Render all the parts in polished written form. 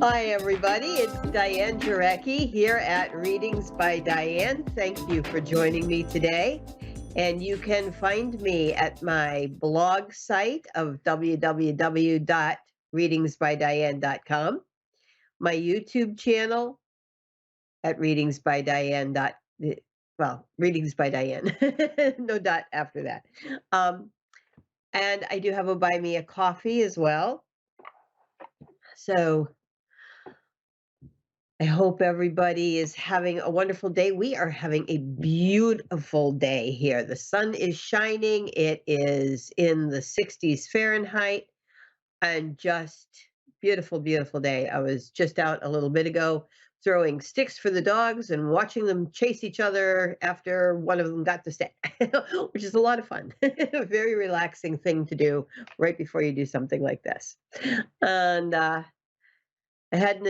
Hi, everybody. It's Diane Jarecki here at Readings by Diane. Thank you for joining me today. And you can find me at my blog site of www.readingsbydiane.com, my YouTube channel at Readings by Diane. Readings by Diane, no dot after that. And I do have a Buy Me a Coffee as well. So I hope everybody is having a wonderful day. We are having a beautiful day here. The sun is shining. It is in the 60s Fahrenheit and just beautiful, beautiful day. I was just out a little bit ago throwing sticks for the dogs and watching them chase each other after one of them got the stick, which is a lot of fun. A very relaxing thing to do right before you do something like this. And I had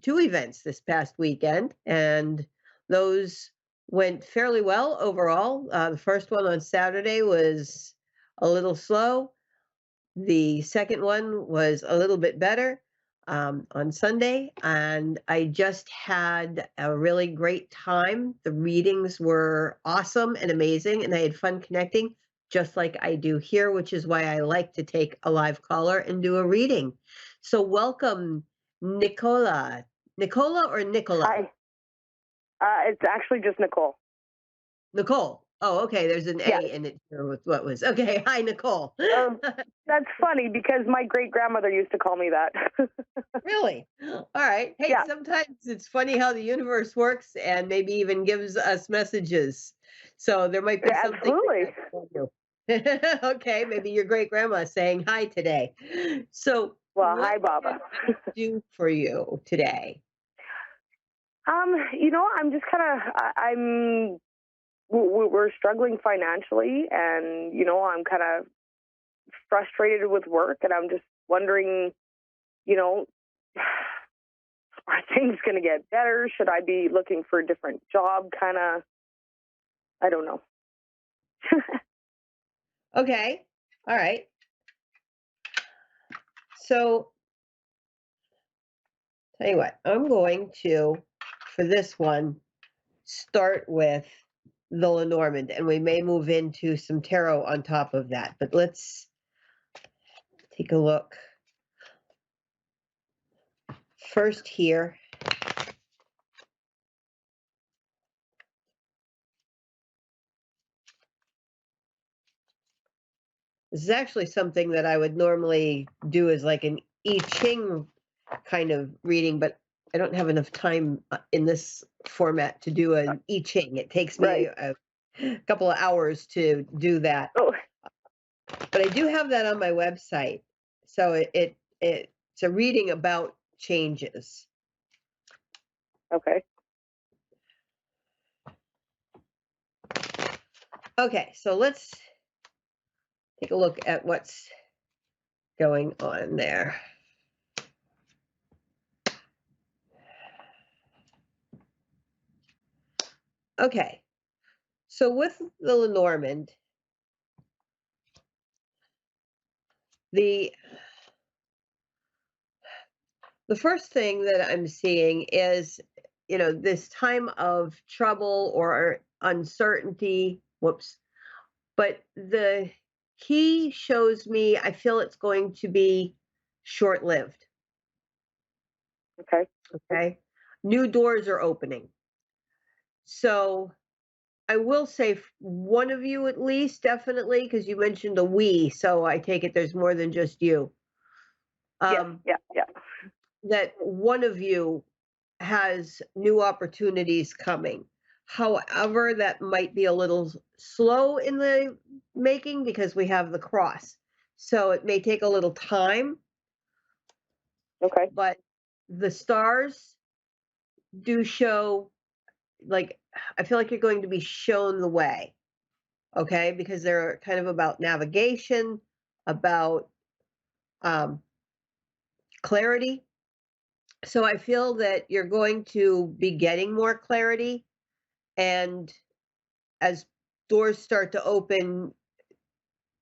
two events this past weekend, and those went fairly well overall. The first one on Saturday was a little slow. The second one was a little bit better on Sunday, and I just had a really great time. The readings were awesome and amazing, and I had fun connecting, just like I do here, which is why I like to take a live caller and do a reading. So welcome, Nicola. Nicola or Nicola? Hi. It's actually just Nicole. Nicole. Oh, okay. There's an Yes. A in it here with what was. Okay. Hi, Nicole. That's funny because my great grandmother used to call me that. Really? All right. Hey, Yeah, sometimes it's funny how the universe works and maybe even gives us messages. So there might be yeah, something in absolutely. that for you. Okay, maybe your great grandma saying hi today. So Well, what hi, can Baba. I do for you today? I'm just kind of, we're struggling financially, and I'm kind of frustrated with work, and I'm just wondering, you know, are things going to get better? Should I be looking for a different job? Kind of, I don't know. Okay. All right. So tell you what, I'm going to, for this one, start with the Lenormand, and we may move into some tarot on top of that. But let's take a look first here. This is actually something that I would normally do as like an I Ching kind of reading, but I don't have enough time in this format to do an I Ching. It takes me Right. a couple of hours to do that. Oh, But I do have that on my website. So it's a reading about changes. okay. Okay, so let's take a look at what's going on there. Okay, so with the Lenormand, the first thing that I'm seeing is, this time of trouble or uncertainty. Whoops. But the key shows me, I feel it's going to be short lived. Okay. Okay. New doors are opening. So I will say one of you at least, definitely, because you mentioned a we. So I take it there's more than just you. Yes. Yeah. Yeah. That one of you has new opportunities coming. However, that might be a little slow in the making because we have the cross. So it may take a little time, Okay. but the stars do show, like, I feel like you're going to be shown the way, okay? Because they're kind of about navigation, about um, clarity. So I feel that you're going to be getting more clarity. And as doors start to open,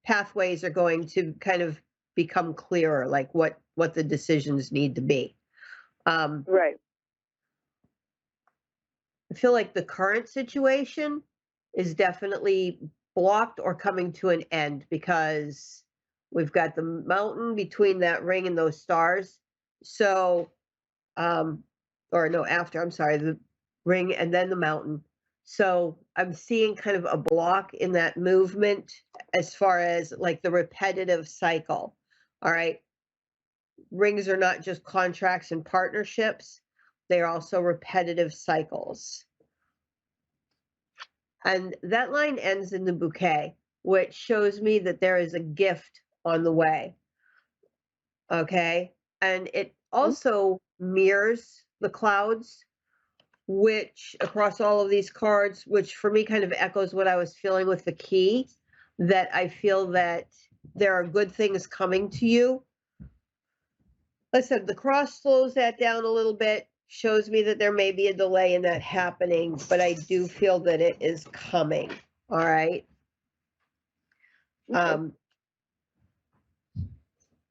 pathways are going to kind of become clearer, like what the decisions need to be. Right. I feel like the current situation is definitely blocked or coming to an end because we've got the mountain between that ring and those stars. So, um, or no, after, I'm sorry, the ring and then the mountain. So I'm seeing kind of a block in that movement as far as like the repetitive cycle. All right. Rings are not just contracts and partnerships, they are also repetitive cycles. And that line ends in the bouquet, which shows me that there is a gift on the way. Okay. And it Mhm. also mirrors the clouds, which across all of these cards, which for me kind of echoes what I was feeling with the key, that I feel that there are good things coming to you. Like I said, the cross slows that down a little bit, shows me that there may be a delay in that happening, but I do feel that it is coming. All right. Okay. Um,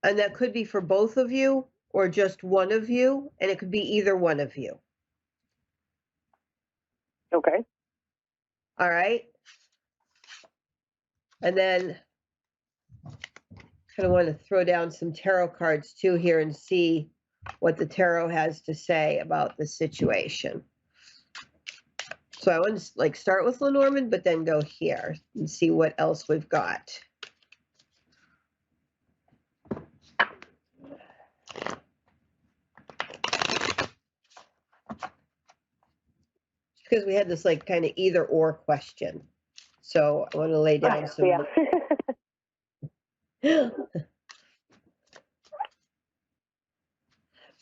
and that could be for both of you or just one of you, and it could be either one of you. Okay. All right. And then kind of want to throw down some tarot cards too here and see what the tarot has to say about the situation. So I want to like start with Lenormand, but then go here and see what else we've got. Because we had this like kind of either or question. So I want to lay down some. Yeah.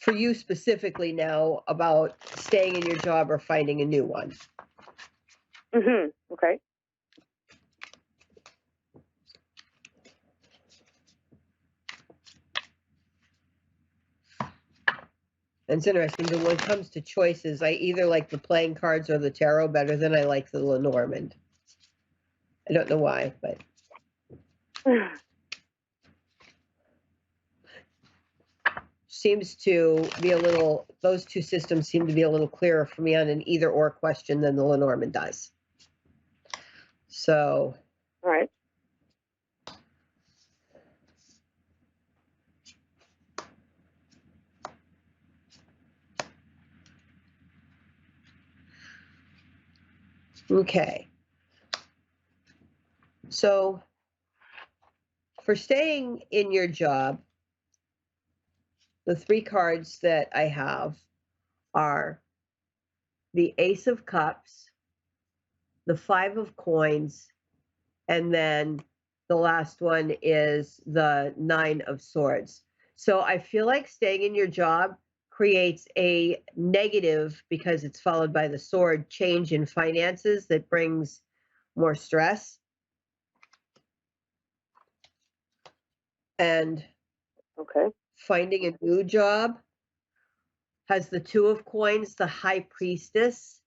For you specifically now about staying in your job or finding a new one. Okay. And it's interesting, but when it comes to choices, I either like the playing cards or the tarot better than I like the Lenormand. I don't know why, but seems to be a little, those two systems seem to be a little clearer for me on an either or question than the Lenormand does. So, All right. okay. So, for staying in your job, the three cards that I have are the Ace of Cups, the Five of Coins, and then the last one is the Nine of Swords. So I feel like staying in your job creates a negative because it's followed by the sword change in finances that brings more stress. And Okay. finding a new job has the Two of Coins, the High Priestess,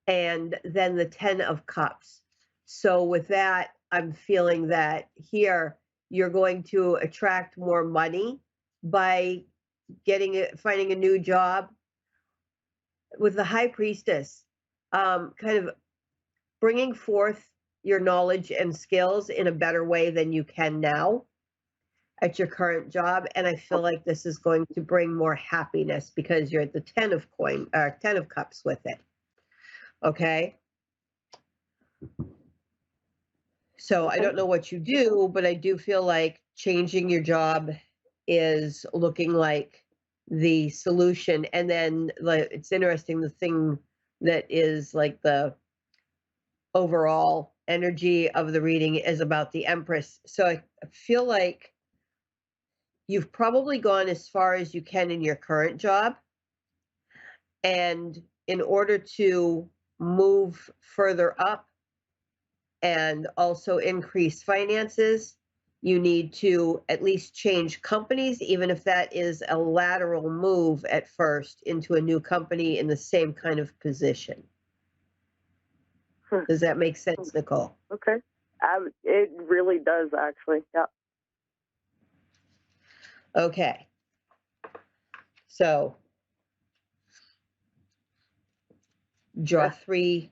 and then the 10 of Cups. So with that, I'm feeling that here you're going to attract more money by finding a new job. With the High Priestess, kind of bringing forth your knowledge and skills in a better way than you can now at your current job. And I feel like this is going to bring more happiness because you're at the 10 of Cups with it. Okay. So I don't know what you do, but I do feel like changing your job is looking like the solution. And then like it's interesting, the thing that is like the overall energy of the reading is about the Empress. So I feel like you've probably gone as far as you can in your current job. And in order to move further up and also increase finances, you need to at least change companies, even if that is a lateral move at first into a new company in the same kind of position. Does that make sense, Nicole? Okay. It really does, actually. Yeah. Okay. So draw Yeah. 3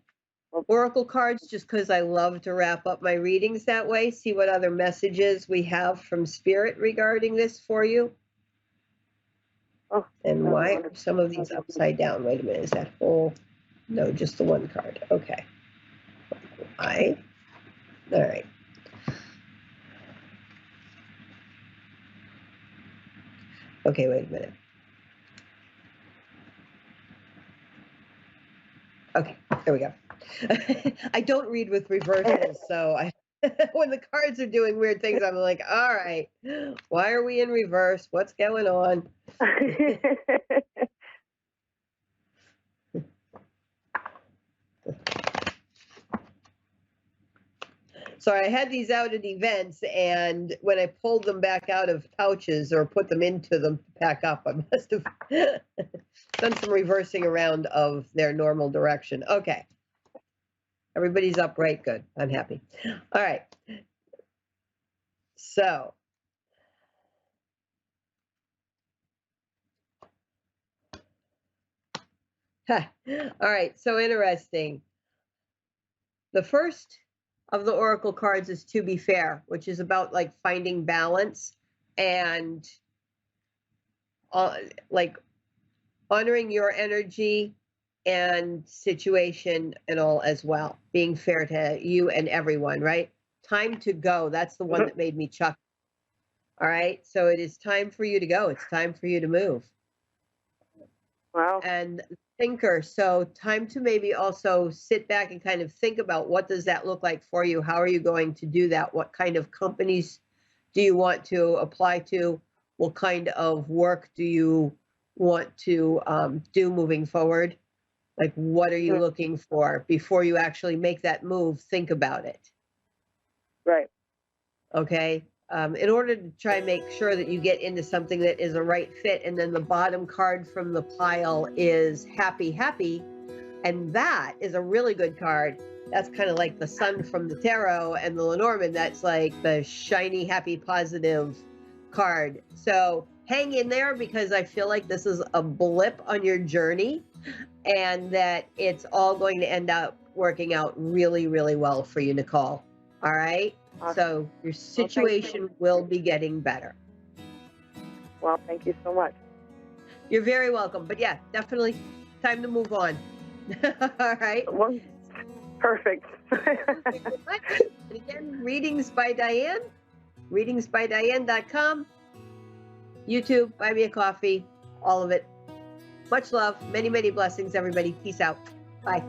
Well, oracle cards just because I love to wrap up my readings that way. See what other messages we have from spirit regarding this for you. oh, And that'd be why are wonderful. some of these upside down? Wait a minute, is that whole? No, just the one card. Okay. Why? All right. Okay, wait a minute. Okay, there we go. I don't read with reversals, so I when the cards are doing weird things, I'm like, all right, why are we in reverse? What's going on? So I had these out at events, and when I pulled them back out of pouches or put them into them to pack up, I must have done some reversing around of their normal direction. Okay. Everybody's upright. Good. I'm happy. All right. So, all right. So interesting. The first of the oracle cards is To Be Fair, which is about like finding balance and like honoring your energy and situation and all as well, being fair to you and everyone, right? Time to go. That's the one that made me chuckle. All right. So it is time for you to go. It's time for you to move. Wow. And thinker. So time to maybe also sit back and kind of think about what does that look like for you? How are you going to do that? What kind of companies do you want to apply to? What kind of work do you want to do moving forward? Like, what are you looking for before you actually make that move? Think about it. Right. Okay. In order to try and make sure that you get into something that is a right fit. And then the bottom card from the pile is Happy, Happy. And that is a really good card. That's kind of like the sun from the tarot, and the Lenormand, that's like the shiny, happy, positive card. So hang in there, because I feel like this is a blip on your journey and that it's all going to end up working out really, really well for you, Nicole. All right. Awesome. So your situation will be getting better. Well, thank you so much. You're very welcome. But yeah, definitely time to move on. All right. Well, perfect. And again, Readings by Diane, readingsbydiane.com, YouTube, buy me a coffee, all of it. Much love. Many, many blessings, everybody. Peace out. Bye.